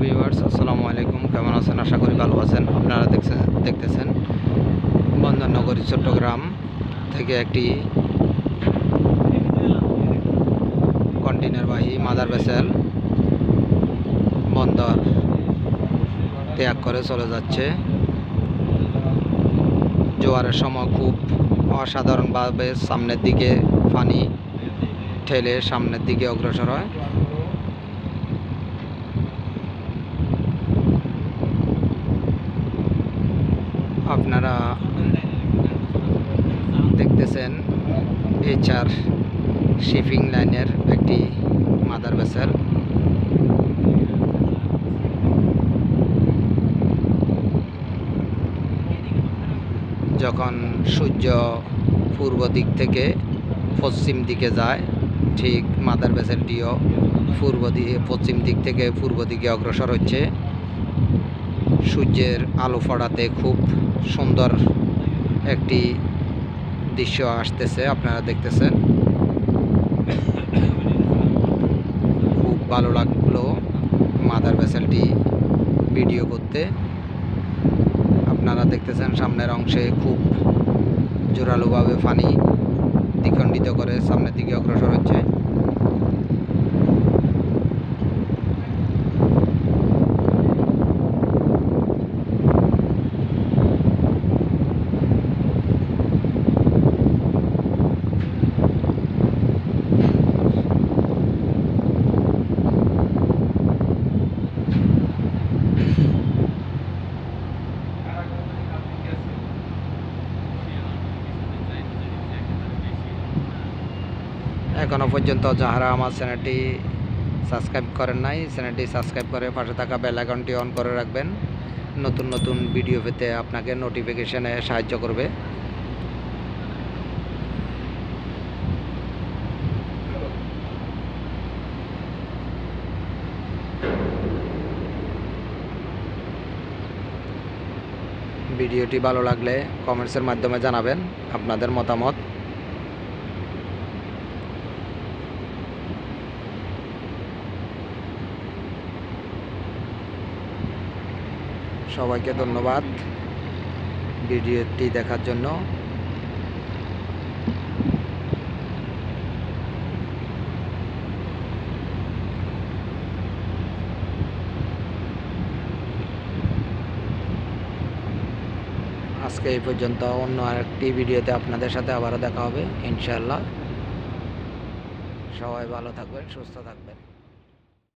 Viewers, আসসালামু আলাইকুম। কেমন আছেন? আশা করি ভালো আছেন। আপনারা দেখতেছেন বন্দরনগরী চট্টগ্রাম থেকে একটি কন্টেনারবাহী মাদার ভেসেল বন্দর ত্যাগ করে চলে যাচ্ছে। জোয়ারের সময় খুব অসাধারণভাবে সামনের দিকে পানি ঠেলে সামনের দিকে অগ্রসর হয়। আপনারা দেখতেছেন HR শিপিং লাইনের একটি মাদার ভেসেল। যখন সূর্য পূর্ব দিক থেকে পশ্চিম দিকে যায়, ঠিক মাদার ভেসেলটিও পশ্চিম দিক থেকে পূর্ব দিকে অগ্রসর হচ্ছে। সূর্যের আলো পড়াতে খুব সুন্দর একটি দৃশ্য আসতেছে, আপনারা দেখতেছেন। খুব ভালো লাগলো মাদার ভেসেলটি ভিডিও করতে। আপনারা দেখতেছেন সামনের অংশে খুব জোরালোভাবে পানি দ্বিখণ্ডিত করে সামনের দিকে অগ্রসর হচ্ছে। এখনও পর্যন্ত যারা আমার চ্যানেলটি সাবস্ক্রাইব করেন নাই, চ্যানেলটি সাবস্ক্রাইব করে পাশে থাকা বেল আইকনটি অন করে রাখবেন। নতুন নতুন ভিডিও পেতে আপনাকে নোটিফিকেশনে সাহায্য করবে। ভিডিওটি ভালো লাগলে কমেন্টসের মাধ্যমে জানাবেন আপনাদের মতামত। সবাইকে ধন্যবাদ ভিডিওটি দেখার জন্য। আজকে এই পর্যন্ত। অন্য আরেকটি ভিডিওতে আপনাদের সাথে আবারও দেখা হবে ইনশাআল্লাহ। সবাই ভালো থাকবেন, সুস্থ থাকবেন।